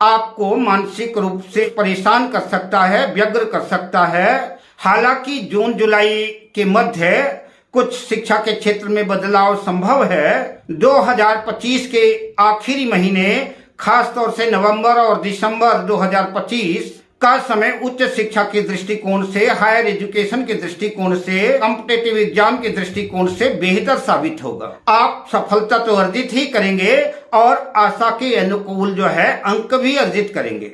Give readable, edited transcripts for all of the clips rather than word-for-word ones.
आपको मानसिक रूप से परेशान कर सकता है, व्यग्र कर सकता है। हालांकि जून जुलाई के मध्य कुछ शिक्षा के क्षेत्र में बदलाव संभव है। 2025 के आखिरी महीने, खास तौर से नवंबर और दिसंबर 2025 का समय उच्च शिक्षा के दृष्टिकोण से, हायर एजुकेशन के दृष्टिकोण से, कॉम्पिटिटिव एग्जाम के दृष्टिकोण से बेहतर साबित होगा। आप सफलता तो अर्जित ही करेंगे और आशा के अनुकूल जो है अंक भी अर्जित करेंगे।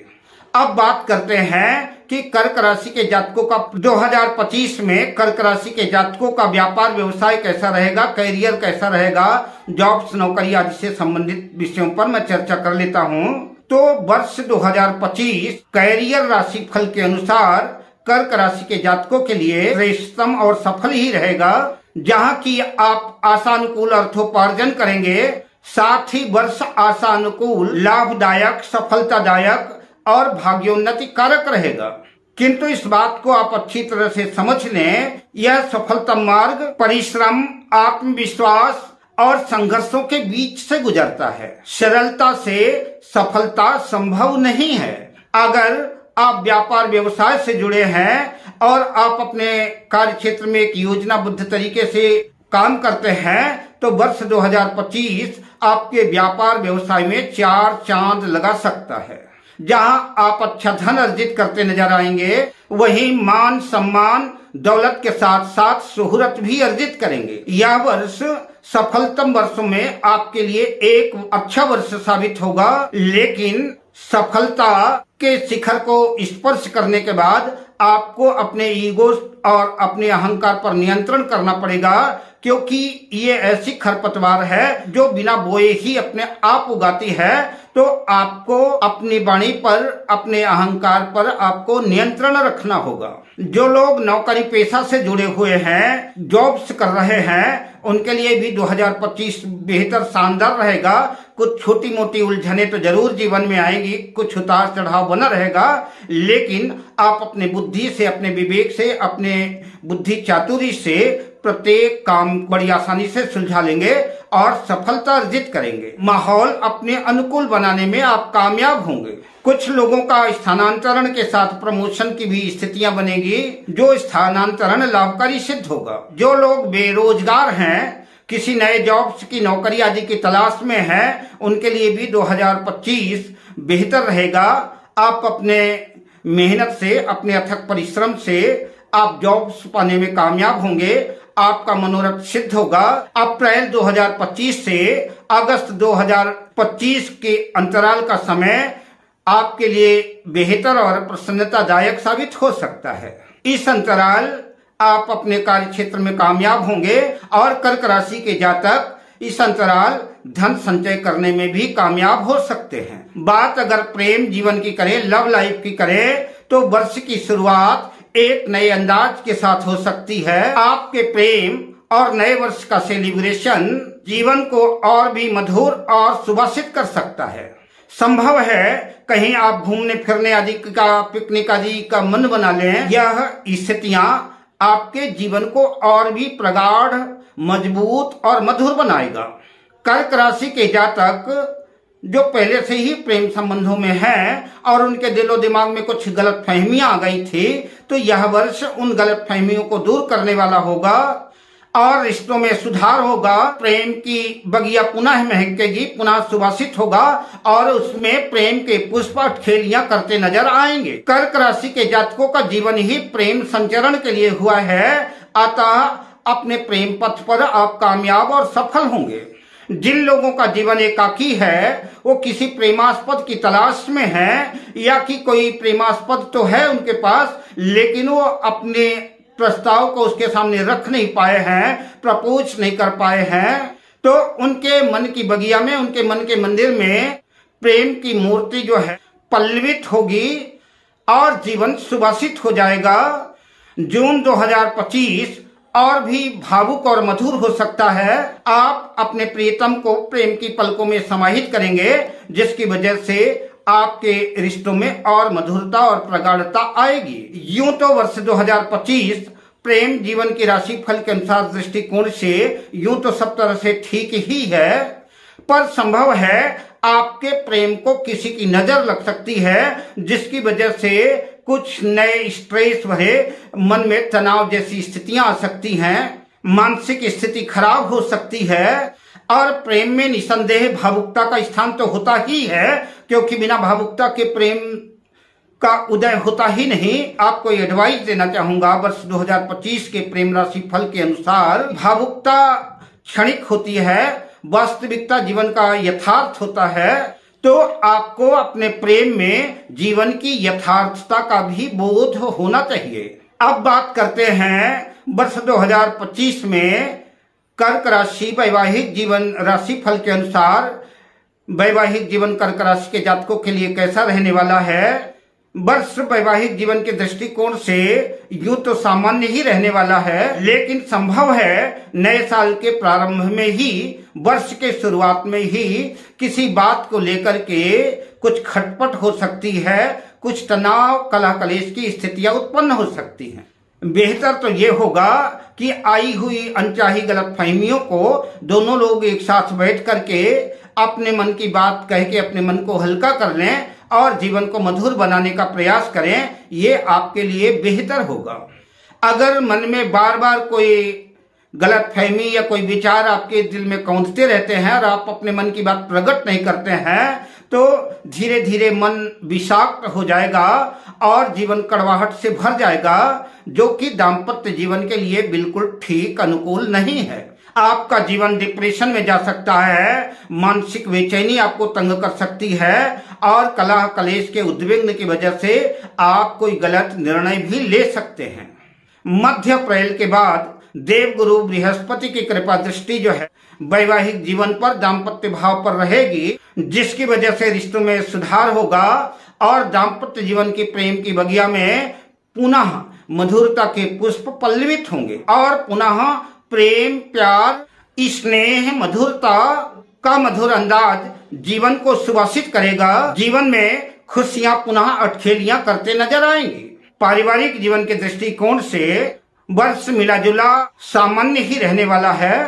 अब बात करते हैं कि कर्क राशि के जातकों का 2025 में कर्क राशि के जातकों का व्यापार व्यवसाय कैसा रहेगा, कैरियर कैसा रहेगा, जॉब्स नौकरी आदि से संबंधित विषयों पर मैं चर्चा कर लेता हूं। तो वर्ष 2025 कैरियर राशि फल के अनुसार कर्क राशि के जातकों के लिए श्रेष्ठतम और सफल ही रहेगा, जहां की आप आशानुकूल अर्थोपार्जन करेंगे। साथ ही वर्ष आशानुकूल, लाभदायक, सफलतादायक और भाग्योन्नति कारक रहेगा। किंतु इस बात को आप अच्छी तरह से समझ लें, यह सफलता मार्ग परिश्रम, आत्मविश्वास और संघर्षों के बीच से गुजरता है। सरलता से सफलता संभव नहीं है। अगर आप व्यापार व्यवसाय से जुड़े हैं और आप अपने कार्य क्षेत्र में एक योजनाबद्ध तरीके से काम करते हैं तो वर्ष 2025 आपके व्यापार व्यवसाय में 4 चांद लगा सकता है। जहां आप अच्छा धन अर्जित करते नजर आएंगे, वहीं मान सम्मान, दौलत के साथ साथ शोहरत भी अर्जित करेंगे। यह वर्ष सफलतम वर्षों में आपके लिए एक अच्छा वर्ष साबित होगा, लेकिन सफलता के शिखर को स्पर्श करने के बाद आपको अपने ईगो और अपने अहंकार पर नियंत्रण करना पड़ेगा, क्योंकि ये ऐसी खरपतवार है जो बिना बोए ही अपने आप उगाती है। तो आपको अपनी वाणी पर, अपने अहंकार पर आपको नियंत्रण रखना होगा। जो लोग नौकरी पेशा से जुड़े हुए हैं, जॉब्स कर रहे हैं, उनके लिए भी 2025 बेहतर शानदार रहेगा। कुछ छोटी मोटी उलझने तो जरूर जीवन में आएंगी, कुछ उतार चढ़ाव बना रहेगा, लेकिन आप अपने बुद्धि से, अपने विवेक से, अपने बुद्धि चातुरी से प्रत्येक काम बड़ी आसानी से सुलझा लेंगे और सफलता अर्जित करेंगे। माहौल अपने अनुकूल बनाने में आप कामयाब होंगे। कुछ लोगों का स्थानांतरण के साथ प्रमोशन की भी स्थितियां बनेगी, जो स्थानांतरण लाभकारी सिद्ध होगा। जो लोग बेरोजगार हैं, किसी नए जॉब्स की नौकरी आदि की तलाश में हैं, उनके लिए भी 2025 बेहतर रहेगा। आप अपने मेहनत से, अपने अथक परिश्रम से आप जॉब्स पाने में कामयाब होंगे। आपका मनोरथ सिद्ध होगा। अप्रैल 2025 से अगस्त 2025 के अंतराल का समय आपके लिए बेहतर और प्रसन्नतादायक साबित हो सकता है। इस अंतराल आप अपने कार्य क्षेत्र में कामयाब होंगे और कर्क राशि के जातक इस अंतराल धन संचय करने में भी कामयाब हो सकते हैं। बात अगर प्रेम जीवन की करें, लव लाइफ की करें, तो वर्ष की शुरुआत एक नए अंदाज के साथ हो सकती है। आपके प्रेम और नए वर्ष का सेलिब्रेशन जीवन को और भी मधुर और सुभाषित कर सकता है। संभव है कहीं आप घूमने फिरने आदि का, पिकनिक आदि का मन बना लें। यह स्थितियां आपके जीवन को और भी प्रगाढ़, मजबूत और मधुर बनाएगा। कर्क राशि के जातक जो पहले से ही प्रेम संबंधों में हैं और उनके दिलो दिमाग में कुछ गलत फहमियां आ गई थी, तो यह वर्ष उन गलत फहमियों को दूर करने वाला होगा और रिश्तों में सुधार होगा। प्रेम की बगिया पुनः महकेगी, पुनः सुवासित होगा और उसमें प्रेम के पुष्प खेलियां करते नजर आएंगे। कर्क राशि के जातकों का जीवन ही प्रेम संचरण के लिए हुआ है, अतः अपने प्रेम पथ पर आप कामयाब और सफल होंगे। जिन लोगों का जीवन एकाकी है, वो किसी प्रेमास्पद की तलाश में है, या कि कोई प्रेमास्पद तो है उनके पास, लेकिन वो अपने प्रस्ताव को उसके सामने रख नहीं पाए हैं, प्रपोज नहीं कर पाए हैं, तो उनके मन की बगिया में, उनके मन के मंदिर में प्रेम की मूर्ति जो है पल्लवित होगी और जीवन सुभाषित हो जाएगा। जून 2025 और भी भावुक और मधुर हो सकता है। आप अपने प्रियतम को प्रेम की पलकों में समाहित करेंगे, जिसकी वजह से आपके रिश्तों में और मधुरता और प्रगाढ़ता आएगी। यूं तो वर्ष 2025 प्रेम जीवन की राशि फल के अनुसार दृष्टिकोण से यूं तो सब तरह से ठीक ही है, पर संभव है आपके प्रेम को किसी की नजर लग सकती है, जिसकी वजह से कुछ नए स्ट्रेस भरे मन में तनाव जैसी स्थितियां आ सकती हैं, मानसिक स्थिति खराब हो सकती है। और प्रेम में निसंदेह भावुकता का स्थान तो होता ही है, क्योंकि बिना भावुकता के प्रेम का उदय होता ही नहीं। आपको एडवाइस देना चाहूंगा, वर्ष 2025 के प्रेम राशि फल के अनुसार भावुकता क्षणिक होती है, वास्तविकता जीवन का यथार्थ होता है। तो आपको अपने प्रेम में जीवन की यथार्थता का भी बोध होना चाहिए। अब बात करते हैं वर्ष 2025 में कर्क राशि वैवाहिक जीवन राशि फल के अनुसार वैवाहिक जीवन कर्क राशि के जातकों के लिए कैसा रहने वाला है। वर्ष वैवाहिक जीवन के दृष्टिकोण से यूं तो सामान्य ही रहने वाला है, लेकिन संभव है नए साल के प्रारंभ में ही, वर्ष के शुरुआत में ही किसी बात को लेकर के कुछ खटपट हो सकती है, कुछ तनाव कलह कलेश की स्थितियां उत्पन्न हो सकती हैं। बेहतर तो ये होगा कि आई हुई अनचाही गलतफहमियों को दोनों लोग एक साथ बैठ करके अपने मन की बात कह के अपने मन को हल्का कर लें और जीवन को मधुर बनाने का प्रयास करें। ये आपके लिए बेहतर होगा। अगर मन में बार बार कोई गलतफहमी या कोई विचार आपके दिल में कौंधते रहते हैं और आप अपने मन की बात प्रकट नहीं करते हैं, तो धीरे धीरे मन विषाक्त हो जाएगा और जीवन कड़वाहट से भर जाएगा, जो कि दाम्पत्य जीवन के लिए बिल्कुल ठीक अनुकूल नहीं है। आपका जीवन डिप्रेशन में जा सकता है, मानसिक बेचैनी आपको तंग कर सकती है और कलह कलेश के उद्विग्न की वजह से आप कोई गलत निर्णय भी ले सकते हैं। मध्य अप्रैल के बाद देवगुरु बृहस्पति की कृपा दृष्टि जो है वैवाहिक जीवन पर, दाम्पत्य भाव पर रहेगी, जिसकी वजह से रिश्तों में सुधार होगा और दाम्पत्य जीवन की प्रेम की बगिया में पुनः मधुरता के पुष्प पल्लवित होंगे और पुनः प्रेम, प्यार, स्नेह, मधुरता का मधुर अंदाज जीवन को सुवासित करेगा। जीवन में खुशियां पुनः अटखेलियां करते नजर आएंगी। पारिवारिक जीवन के दृष्टिकोण से वर्ष मिला जुला सामान्य ही रहने वाला है।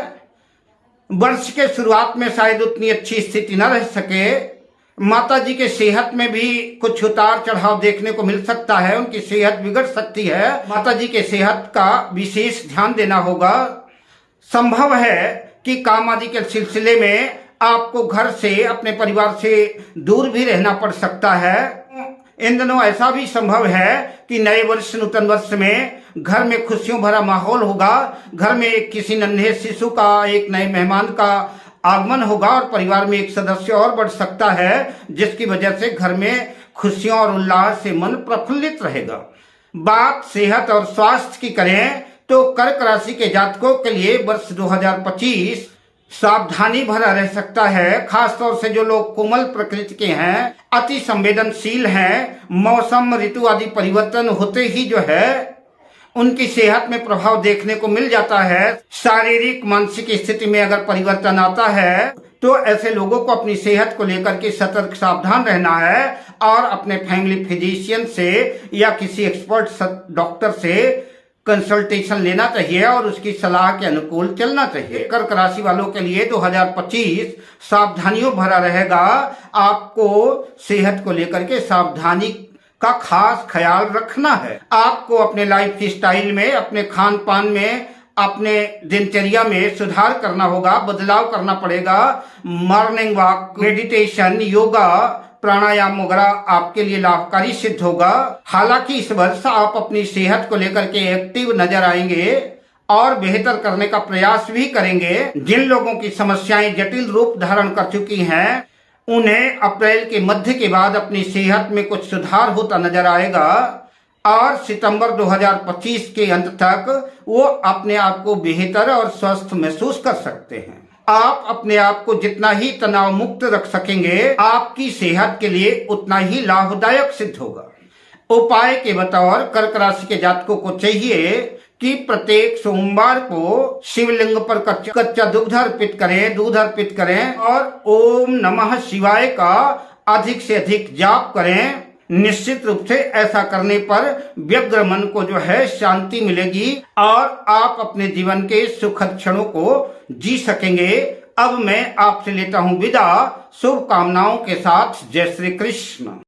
वर्ष के शुरुआत में शायद उतनी अच्छी स्थिति न रह सके। माता जी के सेहत में भी कुछ उतार चढ़ाव देखने को मिल सकता है, उनकी सेहत बिगड़ सकती है। माता जी के सेहत का विशेष ध्यान देना होगा। संभव है कि काम आदि के सिलसिले में आपको घर से, अपने परिवार से दूर भी रहना पड़ सकता है। इन दिनों ऐसा भी संभव है कि नए वर्ष, नूतन वर्ष में घर में खुशियों भरा माहौल होगा। घर में किसी नन्हे शिशु का, एक नए मेहमान का आगमन होगा और परिवार में एक सदस्य और बढ़ सकता है, जिसकी वजह से घर में खुशियों और उल्लास से मन प्रफुल्लित रहेगा। बात सेहत और स्वास्थ्य की करें तो कर्क राशि के जातकों के लिए वर्ष 2025 सावधानी भरा रह सकता है। खासतौर से जो लोग कोमल प्रकृति के हैं, अति संवेदनशील हैं, मौसम ऋतु आदि परिवर्तन होते ही जो है उनकी सेहत में प्रभाव देखने को मिल जाता है। शारीरिक मानसिक स्थिति में अगर परिवर्तन आता है तो ऐसे लोगों को अपनी सेहत को लेकर के सतर्क सावधान रहना है और अपने फैमिली फिजिशियन से या किसी एक्सपर्ट डॉक्टर से कंसल्टेशन लेना चाहिए और उसकी सलाह के अनुकूल चलना चाहिए। कर्क राशि वालों के लिए 2025 सावधानियों भरा रहेगा। आपको सेहत को लेकर के सावधानी का खास ख्याल रखना है। आपको अपने लाइफ स्टाइल में, अपने खान पान में, अपने दिनचर्या में सुधार करना होगा, बदलाव करना पड़ेगा। मॉर्निंग वॉक, मेडिटेशन, योगा, प्राणायाम वगैरह आपके लिए लाभकारी सिद्ध होगा। हालांकि इस वर्ष आप अपनी सेहत को लेकर के एक्टिव नजर आएंगे और बेहतर करने का प्रयास भी करेंगे। जिन लोगों की समस्याएं जटिल रूप धारण कर चुकी हैं, उन्हें अप्रैल के मध्य के बाद अपनी सेहत में कुछ सुधार होता नजर आएगा और सितंबर 2025 के अंत तक वो अपने आप को बेहतर और स्वस्थ महसूस कर सकते हैं। आप अपने आप को जितना ही तनाव मुक्त रख सकेंगे, आपकी सेहत के लिए उतना ही लाभदायक सिद्ध होगा। उपाय के बतौर कर्क राशि के जातकों को चाहिए कि प्रत्येक सोमवार को शिवलिंग पर कच्चा दूध अर्पित करें और ओम नमः शिवाय का अधिक से अधिक जाप करें। निश्चित रूप से ऐसा करने पर व्यग्र मन को जो है शांति मिलेगी और आप अपने जीवन के सुखद क्षणों को जी सकेंगे। अब मैं आपसे लेता हूं विदा, शुभकामनाओं के साथ। जय श्री कृष्ण।